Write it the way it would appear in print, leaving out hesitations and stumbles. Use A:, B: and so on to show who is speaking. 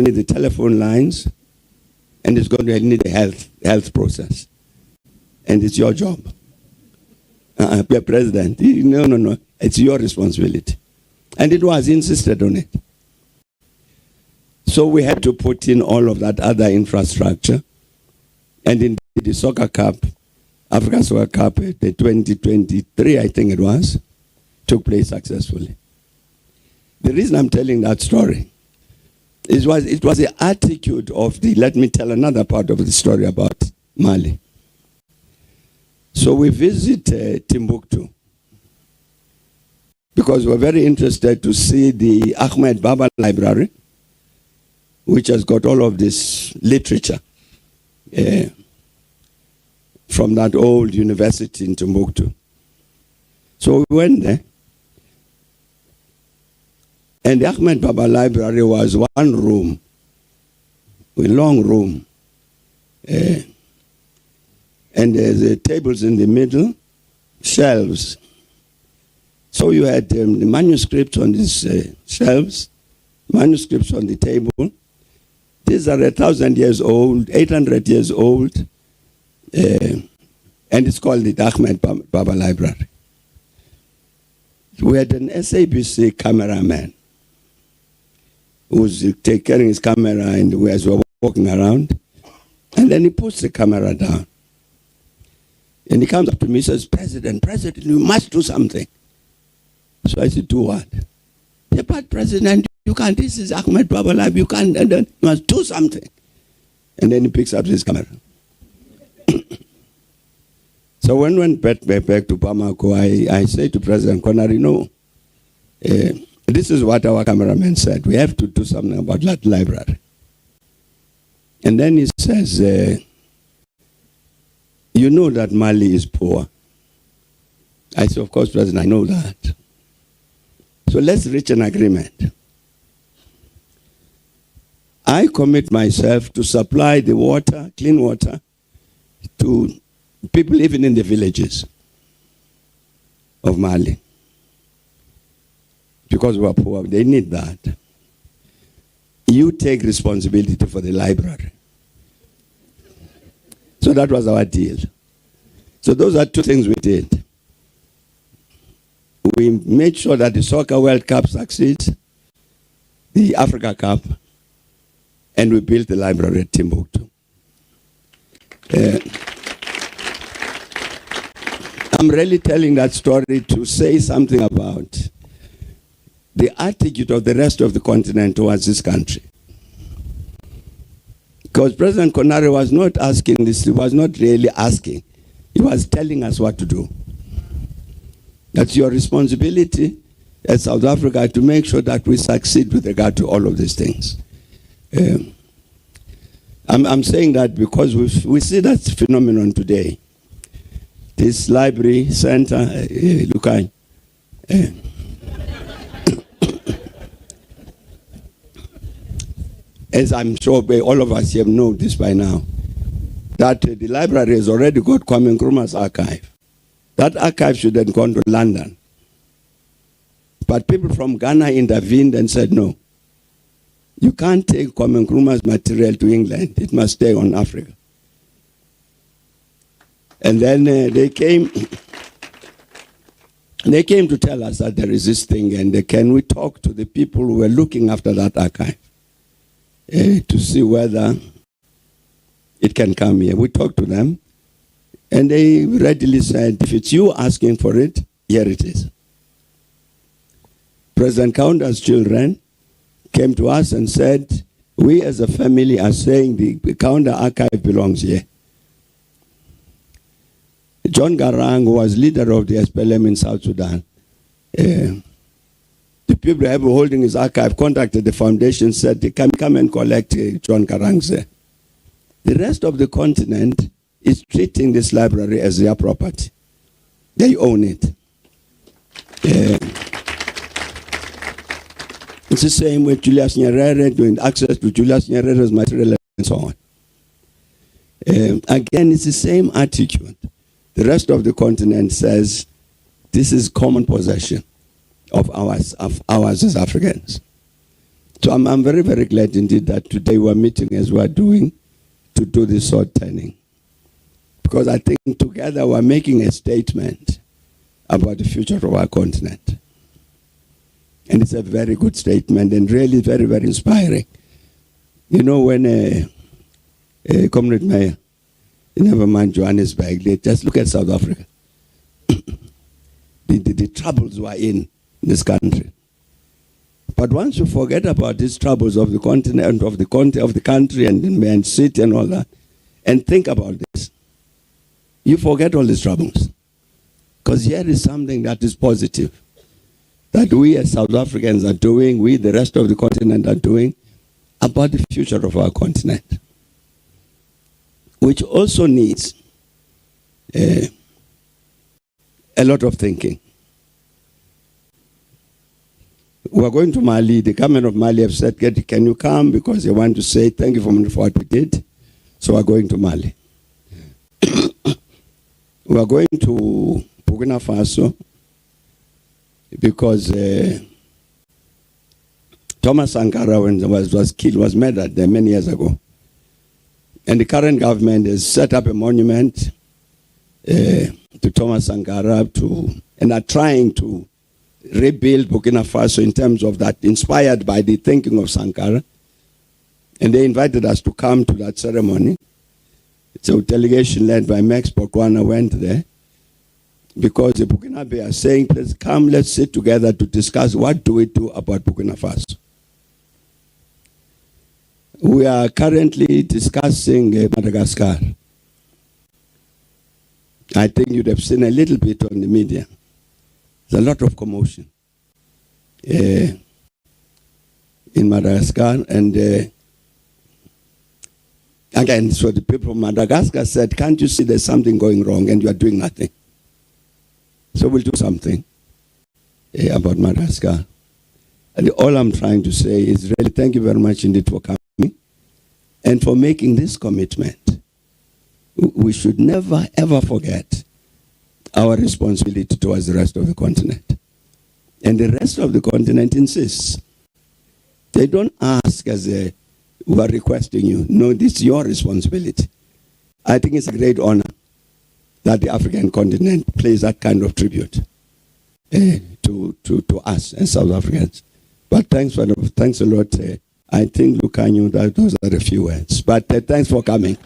A: need the telephone lines, and it's going to need a health process. And it's your job. Be a president. No. It's your responsibility. And it was insisted on it. So we had to put in all of that other infrastructure. And in the Soccer Cup, African Soccer Cup, the 2023, I think it was, took place successfully. The reason I'm telling that story is it was the attitude of let me tell another part of the story about Mali. So we visit Timbuktu because we're very interested to see the Ahmed Baba Library, which has got all of this literature from that old university in Timbuktu. So we went there, and the Ahmed Baba Library was one room, a long room, and there's tables in the middle, shelves. So you had the manuscripts on these shelves, manuscripts on the table. These are 1,000 years old, 800 years old, and it's called the Ahmed Baba Library. We had an SABC cameraman who was carrying his camera, and as we were walking around, and then he puts the camera down. And he comes up to me and says, President, you must do something. So I said, do what? Yeah, but President, you can't, this is Ahmed Baba Live, you can't, and then you must do something. And then he picks up his camera. So when we went back to Bamako, I said to President Konari, no, this is what our cameraman said. We have to do something about that library. And then he says, you know that Mali is poor. I said, of course, President, I know that. So let's reach an agreement. I commit myself to supply the water, clean water, to people living in the villages of Mali. Because we are poor, they need that. You take responsibility for the library. So that was our deal. So those are two things we did. We made sure that the Soccer World Cup succeeds, the Africa Cup, and we built the library at Timbuktu. I'm really telling that story to say something about the attitude of the rest of the continent towards this country. Because President Konari was not asking this, he was not really asking. He was telling us what to do. That's your responsibility as South Africa to make sure that we succeed with regard to all of these things. I'm saying that because we see that phenomenon today. This library center, Lukai, as I'm sure all of us here know this by now, that the library has already got Kwame Nkrumah's archive. That archive should have gone to London. But people from Ghana intervened and said, no, you can't take Kwame Nkrumah's material to England. It must stay on Africa. And then they came to tell us that there is this thing, and can we talk to the people who were looking after that archive to see whether it can come here. We talked to them, and they readily said, if it's you asking for it, here it is. President Kaunda's children came to us and said, we as a family are saying the Kaunda archive belongs here. John Garang, who was leader of the SPLM in South Sudan, the people who were holding his archive contacted the foundation, said they can come and collect John Garang's. The rest of the continent is treating this library as their property. They own it. It's the same with Julius Nyerere, doing access to Julius Nyerere's material and so on. Again, it's the same attitude. The rest of the continent says this is common possession of ours as Africans. So I'm very, very glad indeed that today we're meeting as we're doing to do this sword turning. Because I think together we're making a statement about the future of our continent. And it's a very good statement and really very, very inspiring. You know, when a Comrade Mayor, never mind Johannesburg, just look at South Africa. the troubles we're in this country. But once you forget about these troubles of the continent, of the country and city and all that, and think about this, you forget all these troubles. Because here is something that is positive, that we as South Africans are doing, we the rest of the continent are doing, about the future of our continent, which also needs a lot of thinking. We're going to Mali. The government of Mali have said, can you come? Because they want to say thank you for what we did. So we're going to Mali. We're going to Burkina Faso because Thomas Sankara, when was killed, was murdered there many years ago. And the current government has set up a monument to Thomas Sankara and are trying to rebuild Burkina Faso in terms of that, inspired by the thinking of Sankara. And they invited us to come to that ceremony. So a delegation led by Max Bokwana went there because the Burkinabe are saying, let's come, let's sit together to discuss what do we do about Burkina Faso. We are currently discussing Madagascar. I think you'd have seen a little bit on the media. There's a lot of commotion in Madagascar. And again, so the people from Madagascar said, can't you see there's something going wrong and you are doing nothing? So we'll do something about Madagascar. And all I'm trying to say is really thank you very much indeed for coming and for making this commitment. We should never, ever forget our responsibility towards the rest of the continent. And the rest of the continent insists. They don't ask as we're requesting you. No, this is your responsibility. I think it's a great honor that the African continent plays that kind of tribute to us as South Africans. But thanks a lot. I think, Lucanio, that those are a few words. But thanks for coming.